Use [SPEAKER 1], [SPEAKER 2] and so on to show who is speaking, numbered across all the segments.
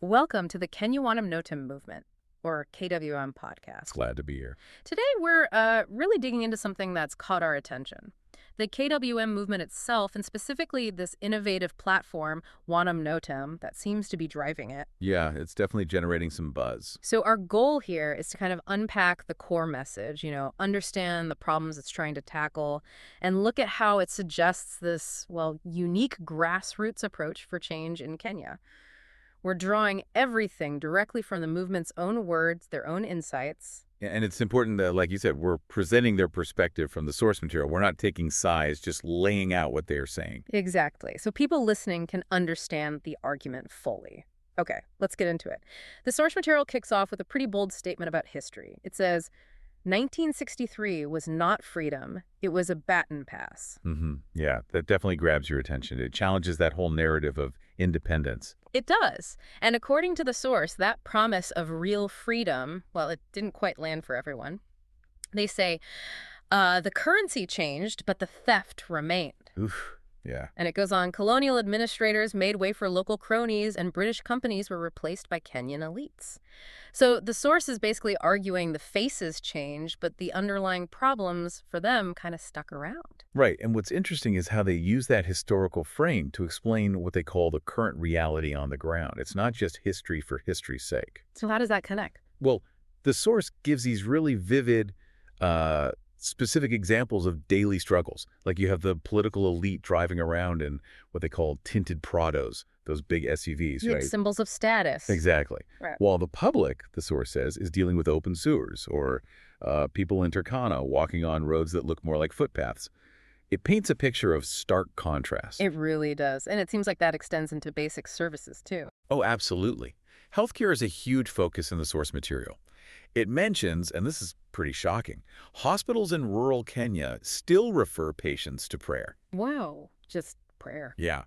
[SPEAKER 1] Welcome to the Kenyuanum Notum movement, or KWM podcast.
[SPEAKER 2] Glad to be here.
[SPEAKER 1] Today we're really digging into something that's caught our attention. The KWM movement itself, and specifically this innovative platform, Wanum Notum, that seems to be driving it.
[SPEAKER 2] Yeah, it's definitely generating some buzz.
[SPEAKER 1] So our goal here is to kind of unpack the core message, understand the problems it's trying to tackle, and look at how it suggests this, unique grassroots approach for change in Kenya. We're drawing everything directly from the movement's own words, their own insights.
[SPEAKER 2] And it's important that, like you said, we're presenting their perspective from the source material. We're not taking sides, just laying out what they're saying.
[SPEAKER 1] Exactly. So people listening can understand the argument fully. Okay, let's get into it. The source material kicks off with a pretty bold statement about history. It says, 1963 was not freedom, it was a baton pass.
[SPEAKER 2] Yeah, that definitely grabs your attention. It challenges that whole narrative of independence.
[SPEAKER 1] It does. And according to the source, that promise of real freedom, it didn't quite land for everyone. They say, the currency changed, but the theft remained.
[SPEAKER 2] Oof, yeah.
[SPEAKER 1] And it goes on, colonial administrators made way for local cronies, and British companies were replaced by Kenyan elites. So the source is basically arguing the faces changed, but the underlying problems for them kind of stuck around.
[SPEAKER 2] Right, and what's interesting is how they use that historical frame to explain what they call the current reality on the ground. It's not just history for history's sake.
[SPEAKER 1] So how does that connect?
[SPEAKER 2] Well, the source gives these really vivid, specific examples of daily struggles. Like you have the political elite driving around in what they call tinted Prados, those big SUVs,
[SPEAKER 1] Yeah,
[SPEAKER 2] right?
[SPEAKER 1] symbols of status.
[SPEAKER 2] Exactly.
[SPEAKER 1] Right.
[SPEAKER 2] While the public, the source says, is dealing with open sewers or people in Turkana walking on roads that look more like footpaths. It paints a picture of stark contrast.
[SPEAKER 1] It really does. And it seems like that extends into basic services, too.
[SPEAKER 2] Oh, absolutely. Healthcare is a huge focus in the source material. It mentions, and this is pretty shocking, hospitals in rural Kenya still refer patients to prayer.
[SPEAKER 1] Wow. Just prayer.
[SPEAKER 2] Yeah.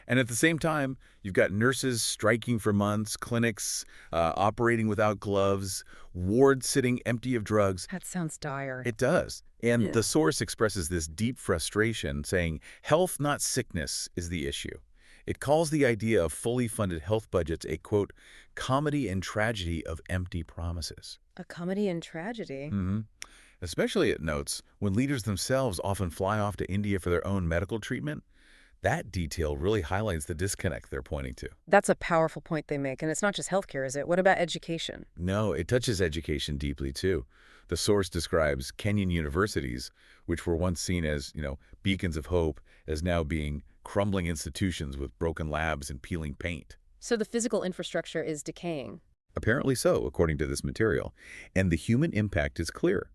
[SPEAKER 2] And at the same time, you've got nurses striking for months, clinics operating without gloves, wards sitting empty of drugs.
[SPEAKER 1] That sounds dire.
[SPEAKER 2] It does. And
[SPEAKER 1] Yeah.
[SPEAKER 2] the source expresses this deep frustration, saying health, not sickness, is the issue. It calls the idea of fully funded health budgets a, quote, comedy and tragedy of empty promises.
[SPEAKER 1] A comedy and tragedy.
[SPEAKER 2] Especially, it notes, when leaders themselves often fly off to India for their own medical treatment. That detail really highlights the disconnect they're pointing to.
[SPEAKER 1] That's a powerful point they make. And it's not just healthcare, is it? What about education?
[SPEAKER 2] No, it touches education deeply, too. The source describes Kenyan universities, which were once seen as, beacons of hope, as now being crumbling institutions with broken labs and peeling paint.
[SPEAKER 1] So the physical infrastructure is decaying.
[SPEAKER 2] Apparently so, according to this material. And the human impact is clear.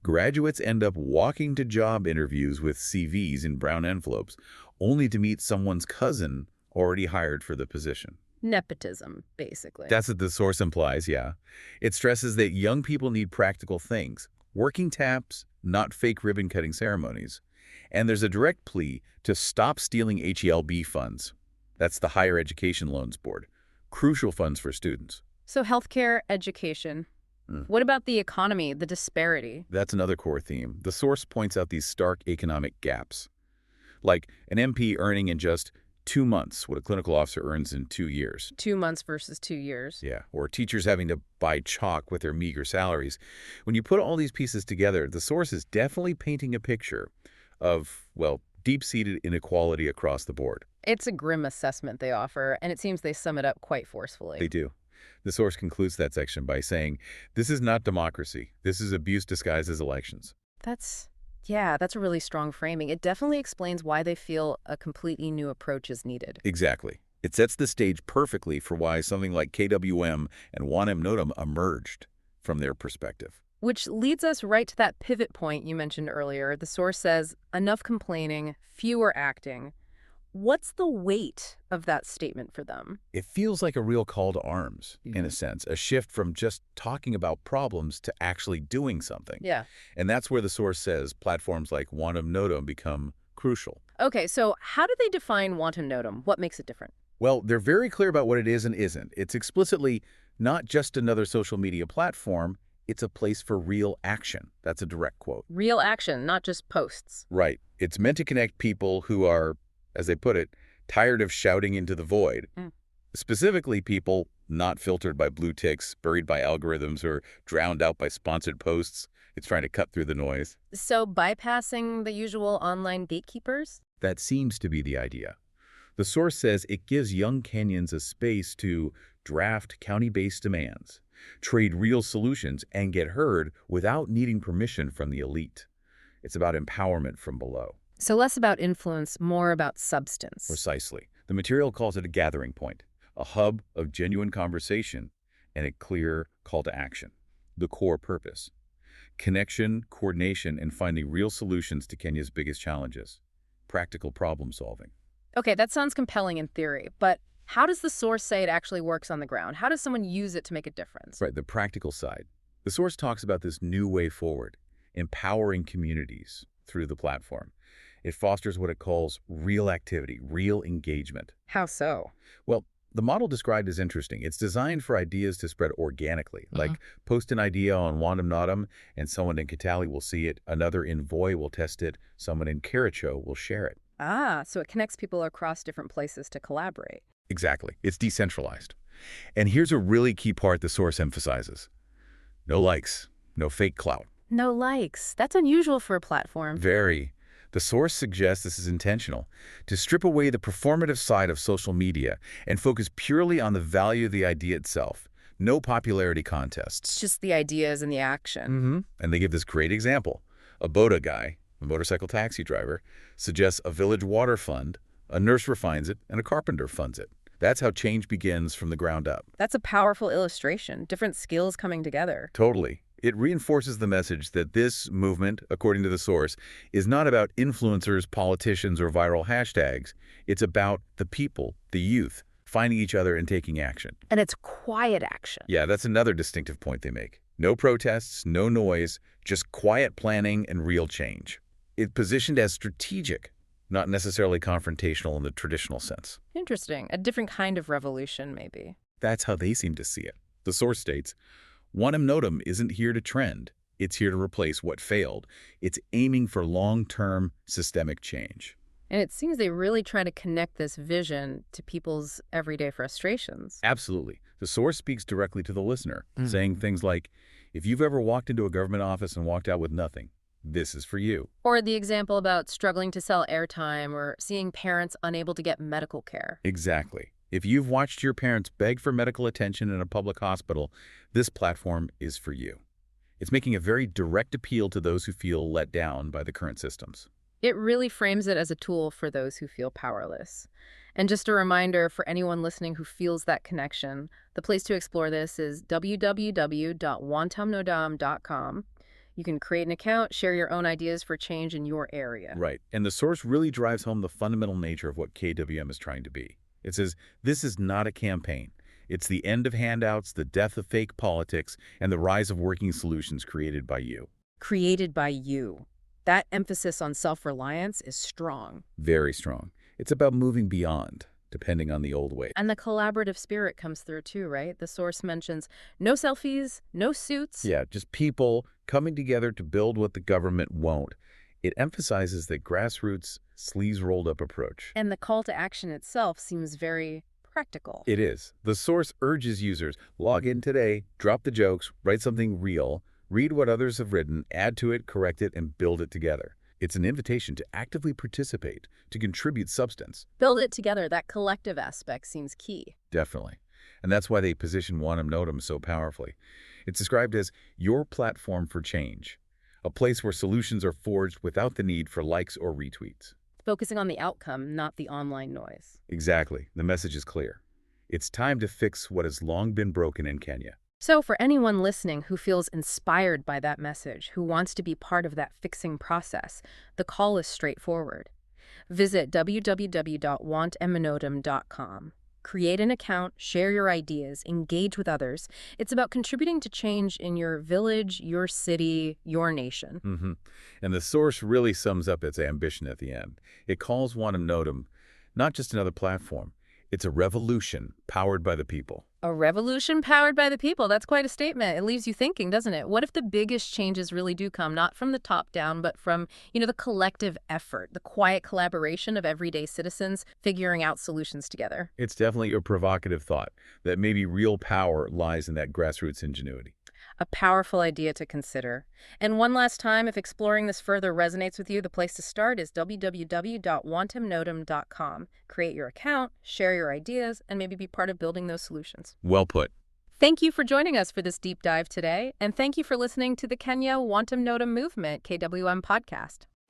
[SPEAKER 2] Graduates end up walking to job interviews with CVs in brown envelopes, only to meet someone's cousin already hired for the position.
[SPEAKER 1] Nepotism, basically.
[SPEAKER 2] That's what the source implies, yeah. It stresses that young people need practical things, working taps, not fake ribbon-cutting ceremonies. And there's a direct plea to stop stealing HELB funds. That's the Higher Education Loans Board. Crucial funds for students.
[SPEAKER 1] So healthcare, education. What about the economy, the disparity?
[SPEAKER 2] That's another core theme. The source points out these stark economic gaps. Like an MP earning in just 2 months what a clinical officer earns in 2 years.
[SPEAKER 1] 2 months versus 2 years.
[SPEAKER 2] Yeah, or teachers having to buy chalk with their meager salaries. When you put all these pieces together, the source is definitely painting a picture of, deep-seated inequality across the board.
[SPEAKER 1] It's a grim assessment they offer, and it seems they sum it up quite forcefully.
[SPEAKER 2] They do. The source concludes that section by saying, this is not democracy. This is abuse disguised as elections.
[SPEAKER 1] That's a really strong framing. It definitely explains why they feel a completely new approach is needed.
[SPEAKER 2] Exactly. It sets the stage perfectly for why something like KWM and Wanum Notum emerged from their perspective.
[SPEAKER 1] Which leads us right to that pivot point you mentioned earlier. The source says, enough complaining, fewer acting. What's the weight of that statement for them?
[SPEAKER 2] It feels like a real call to arms, in a sense, a shift from just talking about problems to actually doing something.
[SPEAKER 1] Yeah.
[SPEAKER 2] And that's where the source says platforms like Wanum Notum become crucial.
[SPEAKER 1] Okay, so how do they define Wanum Notum? What makes it different?
[SPEAKER 2] Well, they're very clear about what it is and isn't. It's explicitly not just another social media platform, it's a place for real action. That's a direct quote.
[SPEAKER 1] Real action, not just posts.
[SPEAKER 2] Right. It's meant to connect people who are, as they put it, tired of shouting into the void. Specifically, people not filtered by blue ticks, buried by algorithms, or drowned out by sponsored posts. It's trying to cut through the noise.
[SPEAKER 1] So bypassing the usual online gatekeepers?
[SPEAKER 2] That seems to be the idea. The source says it gives young Kenyans a space to draft county-based demands, trade real solutions, and get heard without needing permission from the elite. It's about empowerment from below.
[SPEAKER 1] So less about influence, more about substance.
[SPEAKER 2] Precisely. The material calls it a gathering point, a hub of genuine conversation, and a clear call to action. The core purpose: connection, coordination, and finding real solutions to Kenya's biggest challenges. Practical problem solving.
[SPEAKER 1] Okay, that sounds compelling in theory, but how does the source say it actually works on the ground? How does someone use it to make a difference?
[SPEAKER 2] Right, the practical side. The source talks about this new way forward, empowering communities through the platform. It fosters what it calls real activity, real engagement.
[SPEAKER 1] How so?
[SPEAKER 2] Well, the model described is interesting. It's designed for ideas to spread organically, like post an idea on Wandam Notam and someone in Kitale will see it, another in Voi will test it, someone in Kericho will share it.
[SPEAKER 1] Ah, so it connects people across different places to collaborate.
[SPEAKER 2] Exactly. It's decentralized. And here's a really key part the source emphasizes. No likes, no fake clout.
[SPEAKER 1] No likes. That's unusual for a platform.
[SPEAKER 2] Very. The source suggests this is intentional, to strip away the performative side of social media and focus purely on the value of the idea itself. No popularity contests.
[SPEAKER 1] It's just the ideas and the action.
[SPEAKER 2] And they give this great example. A Boda guy, a motorcycle taxi driver, suggests a village water fund, a nurse refines it, and a carpenter funds it. That's how change begins from the ground up.
[SPEAKER 1] That's a powerful illustration. Different skills coming together.
[SPEAKER 2] Totally. It reinforces the message that this movement, according to the source, is not about influencers, politicians, or viral hashtags. It's about the people, the youth, finding each other and taking action.
[SPEAKER 1] And it's quiet action.
[SPEAKER 2] Yeah, that's another distinctive point they make. No protests, no noise, just quiet planning and real change. It's positioned as strategic, not necessarily confrontational in the traditional sense.
[SPEAKER 1] Interesting. A different kind of revolution, maybe.
[SPEAKER 2] That's how they seem to see it. The source states, Wandam Notam isn't here to trend. It's here to replace what failed. It's aiming for long-term systemic change.
[SPEAKER 1] And it seems they really try to connect this vision to people's everyday frustrations.
[SPEAKER 2] Absolutely. The source speaks directly to the listener, saying things like, if you've ever walked into a government office and walked out with nothing, this is for you.
[SPEAKER 1] Or the example about struggling to sell airtime or seeing parents unable to get medical care.
[SPEAKER 2] Exactly. If you've watched your parents beg for medical attention in a public hospital, this platform is for you. It's making a very direct appeal to those who feel let down by the current systems.
[SPEAKER 1] It really frames it as a tool for those who feel powerless. And just a reminder for anyone listening who feels that connection, the place to explore this is www.wantamnodam.com. You can create an account, share your own ideas for change in your area.
[SPEAKER 2] Right. And the source really drives home the fundamental nature of what KWM is trying to be. It says, this is not a campaign. It's the end of handouts, the death of fake politics, and the rise of working solutions created by you.
[SPEAKER 1] Created by you. That emphasis on self-reliance is strong.
[SPEAKER 2] Very strong. It's about moving beyond, depending on the old way.
[SPEAKER 1] And the collaborative spirit comes through too, right? The source mentions no selfies, no suits.
[SPEAKER 2] Yeah, just people coming together to build what the government won't. It emphasizes that grassroots, sleeves-rolled-up approach.
[SPEAKER 1] And the call to action itself seems very practical.
[SPEAKER 2] It is. The source urges users, log in today, drop the jokes, write something real, read what others have written, add to it, correct it, and build it together. It's an invitation to actively participate, to contribute substance.
[SPEAKER 1] Build it together. That collective aspect seems key.
[SPEAKER 2] Definitely. And that's why they position Wandam Notam so powerfully. It's described as your platform for change, a place where solutions are forged without the need for likes or retweets.
[SPEAKER 1] Focusing on the outcome, not the online noise.
[SPEAKER 2] Exactly. The message is clear. It's time to fix what has long been broken in Kenya.
[SPEAKER 1] So for anyone listening who feels inspired by that message, who wants to be part of that fixing process, the call is straightforward. Visit www.wantamnodam.com. Create an account, share your ideas, engage with others. It's about contributing to change in your village, your city, your nation.
[SPEAKER 2] And the source really sums up its ambition at the end. It calls Wandam Notam not just another platform. It's a revolution powered by the people.
[SPEAKER 1] A revolution powered by the people. That's quite a statement. It leaves you thinking, doesn't it? What if the biggest changes really do come not from the top down, but from, the collective effort, the quiet collaboration of everyday citizens figuring out solutions together?
[SPEAKER 2] It's definitely a provocative thought that maybe real power lies in that grassroots ingenuity.
[SPEAKER 1] A powerful idea to consider. And one last time, if exploring this further resonates with you, the place to start is www.wantumnotum.com. Create your account, share your ideas, and maybe be part of building those solutions.
[SPEAKER 2] Well put.
[SPEAKER 1] Thank you for joining us for this deep dive today, and thank you for listening to the Kenya Wantum Notum Movement KWM podcast.